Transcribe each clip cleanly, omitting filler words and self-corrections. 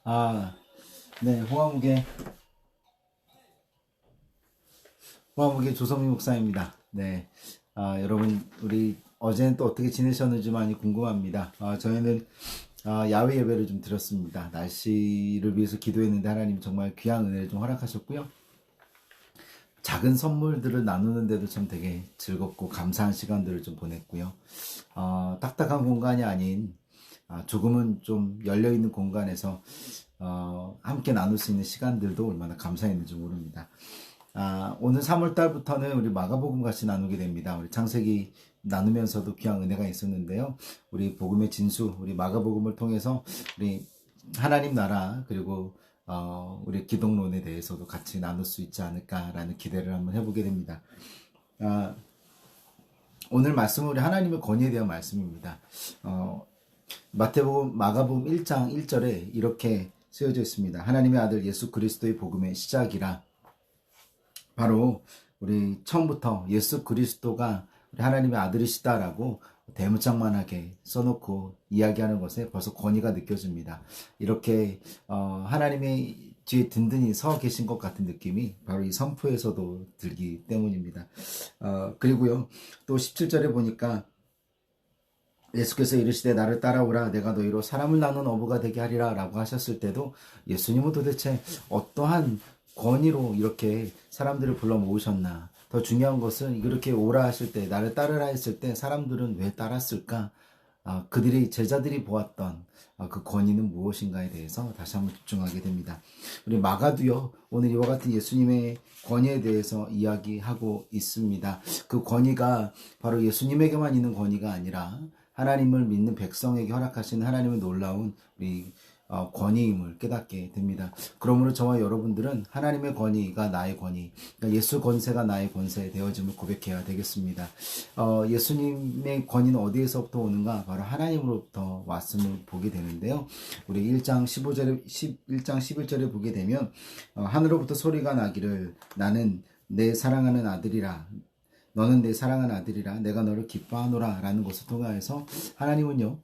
아, 네, 호화무게 조성민 목사입니다. 네, 여러분, 우리 어제는 또 어떻게 지내셨는지 많이 궁금합니다. 저희는 야외 예배를 좀 드렸습니다. 날씨를 위해서 기도했는데 하나님 정말 귀한 은혜를 좀 허락하셨고요. 작은 선물들을 나누는데도 참 되게 즐겁고 감사한 시간들을 좀 보냈고요. 딱딱한 공간이 아닌 조금은 좀 열려있는 공간에서 함께 나눌 수 있는 시간들도 얼마나 감사했는지 모릅니다. 오늘 3월 달부터는 우리 마가복음 같이 나누게 됩니다. 우리 창세기 나누면서도 귀한 은혜가 있었는데요. 우리 복음의 진수, 우리 마가복음을 통해서 우리 하나님 나라 그리고 우리 기독론에 대해서도 같이 나눌 수 있지 않을까라는 기대를 한번 해보게 됩니다. 오늘 말씀은 우리 하나님의 권위에 대한 말씀입니다. 마가복음 1장 1절에 이렇게 쓰여져 있습니다. 하나님의 아들 예수 그리스도의 복음의 시작이라. 바로 우리 처음부터 예수 그리스도가 우리 하나님의 아들이시다라고 대문짝만하게 써놓고 이야기하는 것에 벌써 권위가 느껴집니다. 이렇게 하나님의 뒤에 든든히 서 계신 것 같은 느낌이 바로 이 선포에서도 들기 때문입니다. 그리고요, 또 17절에 보니까 예수께서 이르시되 나를 따라오라 내가 너희로 사람을 나눈 어부가 되게 하리라 라고 하셨을 때도 예수님은 도대체 어떠한 권위로 이렇게 사람들을 불러 모으셨나. 더 중요한 것은 이렇게 오라 하실 때, 나를 따르라 했을 때 사람들은 왜 따랐을까? 제자들이 보았던 그 권위는 무엇인가에 대해서 다시 한번 집중하게 됩니다. 우리 마가도요, 오늘 이와 같은 예수님의 권위에 대해서 이야기하고 있습니다. 그 권위가 바로 예수님에게만 있는 권위가 아니라 하나님을 믿는 백성에게 허락하시는 하나님의 놀라운 우리 권위임을 깨닫게 됩니다. 그러므로 저와 여러분들은 하나님의 권위가 나의 권위, 그러니까 예수 권세가 나의 권세 되어짐을 고백해야 되겠습니다. 예수님의 권위는 어디에서부터 오는가? 바로 하나님으로부터 왔음을 보게 되는데요. 우리 1장 11절에 보게 되면 하늘로부터 소리가 나기를 나는 내 사랑하는 아들이라 너는 내 사랑하는 아들이라 내가 너를 기뻐하노라 라는 것을 통하여서 하나님은요,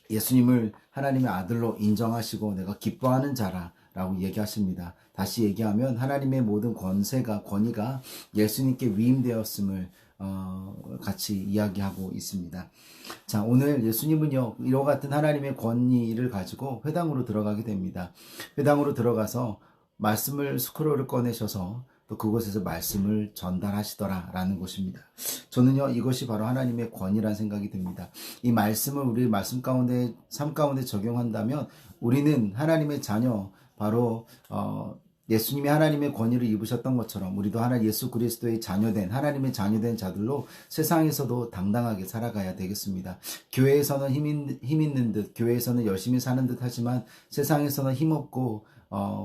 예수님을 하나님의 아들로 인정하시고 내가 기뻐하는 자라 라고 얘기하십니다. 다시 얘기하면 하나님의 모든 권위가 예수님께 위임되었음을 같이 이야기하고 있습니다. 자, 오늘 예수님은요, 이와 같은 하나님의 권위를 가지고 회당으로 들어가게 됩니다. 회당으로 들어가서 말씀을 스크롤을 꺼내셔서 또 그곳에서 말씀을 전달하시더라라는 것입니다. 저는요, 이것이 바로 하나님의 권위라는 생각이 듭니다. 이 말씀을 우리 말씀 가운데, 삶 가운데 적용한다면 우리는 하나님의 자녀, 바로 예수님이 하나님의 권위를 입으셨던 것처럼 우리도 예수 그리스도의 하나님의 자녀된 자들로 세상에서도 당당하게 살아가야 되겠습니다. 교회에서는 힘 있는 듯, 교회에서는 열심히 사는 듯 하지만 세상에서는 힘없고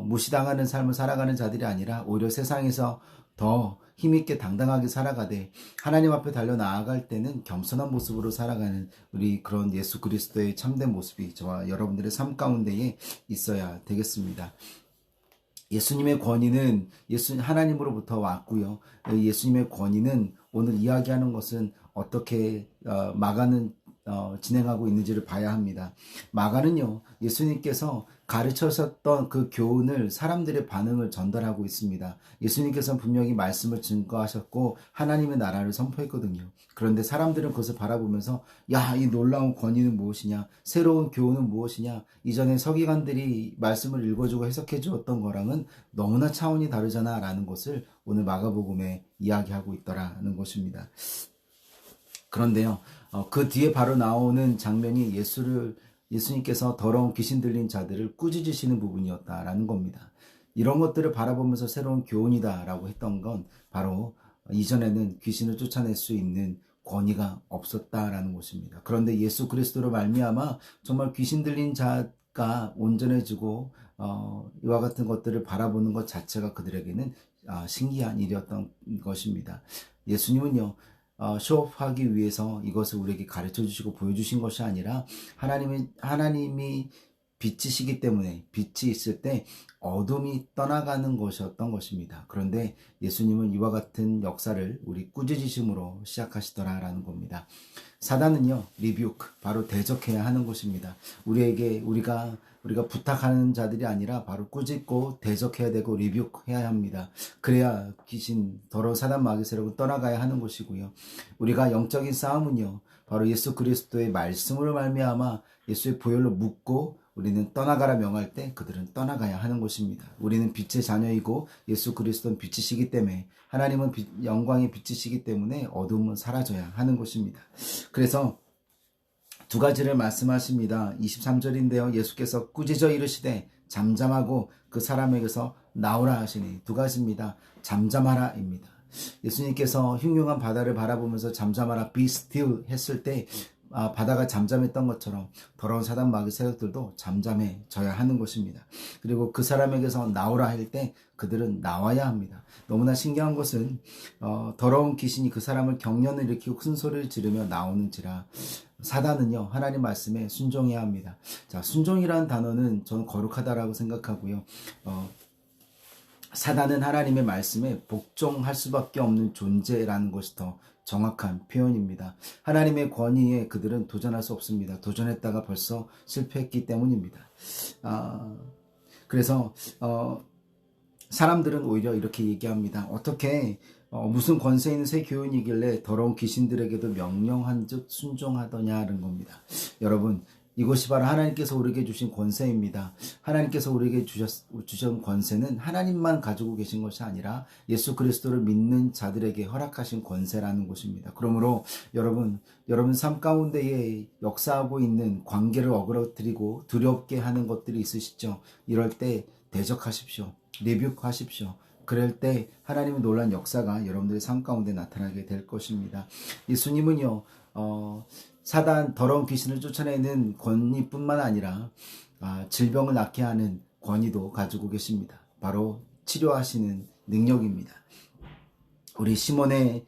무시당하는 삶을 살아가는 자들이 아니라 오히려 세상에서 더 힘있게 당당하게 살아가되 하나님 앞에 달려 나아갈 때는 겸손한 모습으로 살아가는 우리 그런 예수 그리스도의 참된 모습이 저와 여러분들의 삶 가운데에 있어야 되겠습니다. 예수님의 권위는 하나님으로부터 왔고요. 예수님의 권위는 오늘 이야기하는 것은 어떻게 마가는 진행하고 있는지를 봐야 합니다. 마가는요, 예수님께서 가르쳐셨던 그 교훈을 사람들의 반응을 전달하고 있습니다. 예수님께서는 분명히 말씀을 증거하셨고 하나님의 나라를 선포했거든요. 그런데 사람들은 그것을 바라보면서 야, 이 놀라운 권위는 무엇이냐, 새로운 교훈은 무엇이냐, 이전에 서기관들이 말씀을 읽어주고 해석해 주었던 거랑은 너무나 차원이 다르잖아 라는 것을 오늘 마가복음에 이야기하고 있더라는 것입니다. 그런데요, 그 뒤에 바로 나오는 장면이 예수님께서 더러운 귀신 들린 자들을 꾸짖으시는 부분이었다라는 겁니다. 이런 것들을 바라보면서 새로운 교훈이다라고 했던 건 바로 이전에는 귀신을 쫓아낼 수 있는 권위가 없었다라는 것입니다. 그런데 예수 그리스도로 말미암아 정말 귀신 들린 자가 온전해지고 이와 같은 것들을 바라보는 것 자체가 그들에게는 신기한 일이었던 것입니다. 예수님은요, 쇼업하기 위해서 이것을 우리에게 가르쳐 주시고 보여주신 것이 아니라 하나님이 빛이시기 때문에 빛이 있을 때 어둠이 떠나가는 것이었던 것입니다. 그런데 예수님은 이와 같은 역사를 우리 꾸짖으심으로 시작하시더라라는 겁니다. 사단은요, 리뷰크, 바로 대적해야 하는 것입니다. 우리가 부탁하는 자들이 아니라 바로 꾸짖고 대적해야 되고 리뷰크 해야 합니다. 그래야 귀신, 더러운 사단 마귀 세력은 떠나가야 하는 것이고요. 우리가 영적인 싸움은요, 바로 예수 그리스도의 말씀으로 말미암아 예수의 보혈로 묻고 우리는 떠나가라 명할 때 그들은 떠나가야 하는 것입니다. 우리는 빛의 자녀이고 예수 그리스도는 빛이시기 때문에, 하나님은 영광의 빛이시기 때문에 어둠은 사라져야 하는 것입니다. 그래서 두 가지를 말씀하십니다. 23절인데요. 예수께서 꾸짖어 이르시되 잠잠하고 그 사람에게서 나오라 하시니, 두 가지입니다. 잠잠하라입니다. 예수님께서 흉흉한 바다를 바라보면서 잠잠하라, be still 했을 때 바다가 잠잠했던 것처럼 더러운 사단 마귀 세력들도 잠잠해져야 하는 것입니다. 그리고 그 사람에게서 나오라 할 때 그들은 나와야 합니다. 너무나 신기한 것은 더러운 귀신이 그 사람을 경련을 일으키고 큰 소리를 지르며 나오는지라, 사단은요 하나님 말씀에 순종해야 합니다. 자, 순종이라는 단어는 저는 거룩하다라고 생각하고요. 사단은 하나님의 말씀에 복종할 수밖에 없는 존재라는 것이 더 정확한 표현입니다. 하나님의 권위에 그들은 도전할 수 없습니다. 도전했다가 벌써 실패했기 때문입니다. 그래서 사람들은 오히려 이렇게 얘기합니다. 어떻게 무슨 권세 있는 새 교훈이길래 더러운 귀신들에게도 명령한 즉 순종하더냐는 겁니다. 여러분, 이것이 바로 하나님께서 우리에게 주신 권세입니다. 하나님께서 우리에게 주신 권세는 하나님만 가지고 계신 것이 아니라 예수 그리스도를 믿는 자들에게 허락하신 권세라는 것입니다. 그러므로 여러분 삶 가운데에 역사하고 있는 관계를 어그러뜨리고 두렵게 하는 것들이 있으시죠? 이럴 때 대적하십시오. 리뷰하십시오. 그럴 때 하나님의 놀라운 역사가 여러분들의 삶 가운데 나타나게 될 것입니다. 예수님은요, 사단, 더러운 귀신을 쫓아내는 권위뿐만 아니라 질병을 낫게 하는 권위도 가지고 계십니다. 바로 치료하시는 능력입니다. 우리 시몬의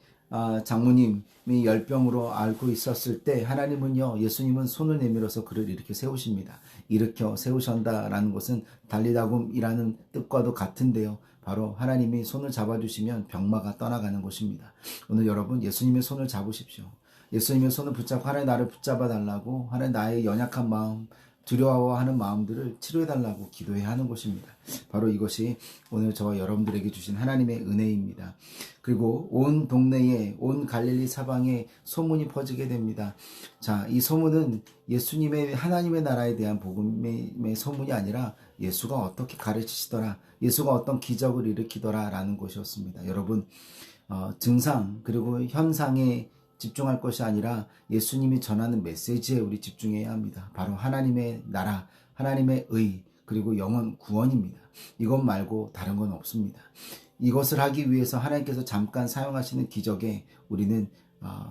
장모님이 열병으로 앓고 있었을 때 하나님은요, 예수님은 손을 내밀어서 그를 이렇게 세우십니다. 일으켜 세우신다라는 것은 달리다굼이라는 뜻과도 같은데요. 바로 하나님이 손을 잡아주시면 병마가 떠나가는 것입니다. 오늘 여러분, 예수님의 손을 잡으십시오. 예수님의 손을 붙잡고 하나님 나를 붙잡아 달라고, 하나님 나의 연약한 마음, 두려워하는 마음들을 치료해 달라고 기도해야 하는 것입니다. 바로 이것이 오늘 저와 여러분들에게 주신 하나님의 은혜입니다. 그리고 온 동네에, 온 갈릴리 사방에 소문이 퍼지게 됩니다. 자, 이 소문은 예수님의, 하나님의 나라에 대한 복음의 소문이 아니라 예수가 어떻게 가르치시더라, 예수가 어떤 기적을 일으키더라 라는 것이었습니다. 여러분, 증상 그리고 현상에 집중할 것이 아니라 예수님이 전하는 메시지에 우리 집중해야 합니다. 바로 하나님의 나라, 하나님의 의, 그리고 영원 구원입니다. 이것 말고 다른 건 없습니다. 이것을 하기 위해서 하나님께서 잠깐 사용하시는 기적에 우리는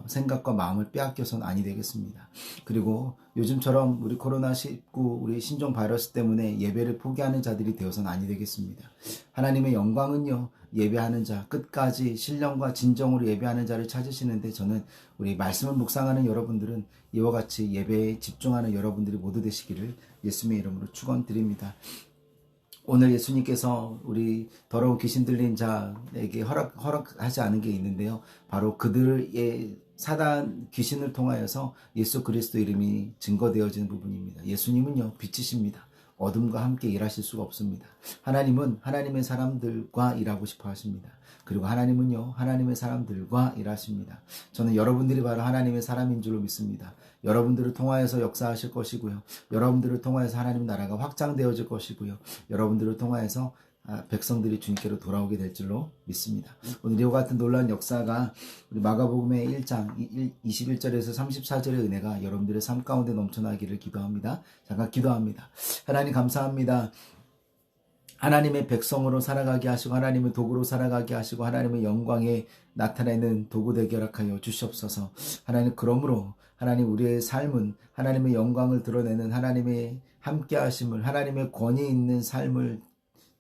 생각과 마음을 빼앗겨서는 아니 되겠습니다. 그리고 요즘처럼 우리 코로나19 우리 신종 바이러스 때문에 예배를 포기하는 자들이 되어서는 아니 되겠습니다. 하나님의 영광은요, 예배하는 자, 끝까지 신령과 진정으로 예배하는 자를 찾으시는데, 저는 우리 말씀을 묵상하는 여러분들은 이와 같이 예배에 집중하는 여러분들이 모두 되시기를 예수님의 이름으로 축원드립니다. 오늘 예수님께서 우리 더러운 귀신 들린 자에게 허락하지 않은 게 있는데요. 바로 그들의 사단 귀신을 통하여서 예수 그리스도 이름이 증거되어지는 부분입니다. 예수님은요, 빛이십니다. 어둠과 함께 일하실 수가 없습니다. 하나님은 하나님의 사람들과 일하고 싶어 하십니다. 그리고 하나님은요, 하나님의 사람들과 일하십니다. 저는 여러분들이 바로 하나님의 사람인 줄로 믿습니다. 여러분들을 통하여서 역사하실 것이고요. 여러분들을 통하여서 하나님 나라가 확장되어질 것이고요. 여러분들을 통하여서 백성들이 주님께로 돌아오게 될 줄로 믿습니다. 오늘 이와 같은 놀라운 역사가 우리 마가복음의 1장 21절에서 34절의 은혜가 여러분들의 삶 가운데 넘쳐나기를 기도합니다. 잠깐 기도합니다. 하나님 감사합니다. 하나님의 백성으로 살아가게 하시고 하나님의 도구로 살아가게 하시고 하나님의 영광에 나타내는 도구 되게 허락하여 주시옵소서. 하나님, 그러므로 하나님, 우리의 삶은 하나님의 영광을 드러내는 하나님의 함께 하심을, 하나님의 권위 있는 삶을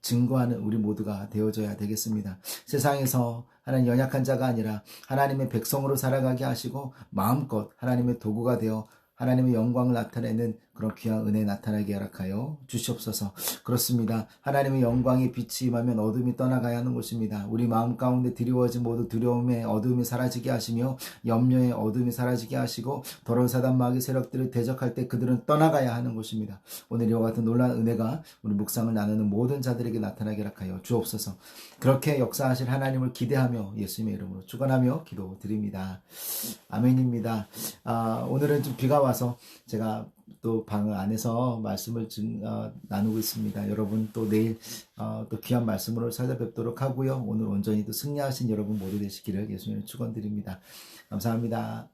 증거하는 우리 모두가 되어져야 되겠습니다. 세상에서 하나님 연약한 자가 아니라 하나님의 백성으로 살아가게 하시고 마음껏 하나님의 도구가 되어 하나님의 영광을 나타내는 그런 귀한 은혜 나타나게 허락하여 주시옵소서. 그렇습니다. 하나님의 영광의 빛이 임하면 어둠이 떠나가야 하는 것입니다. 우리 마음 가운데 드리워진 모두 두려움의 어둠이 사라지게 하시며 염려의 어둠이 사라지게 하시고 더러운 사단 마귀 세력들을 대적할 때 그들은 떠나가야 하는 것입니다. 오늘 이와 같은 놀라운 은혜가 우리 묵상을 나누는 모든 자들에게 나타나게 허락하여 주옵소서. 그렇게 역사하실 하나님을 기대하며 예수님의 이름으로 축원하며 기도드립니다. 아멘입니다. 오늘은 좀 비가 와서 제가 또 방 안에서 말씀을 나누고 있습니다. 여러분 또 내일 또 귀한 말씀으로 찾아뵙도록 하고요. 오늘 온전히 또 승리하신 여러분 모두 되시기를 예수님을 축원드립니다. 감사합니다.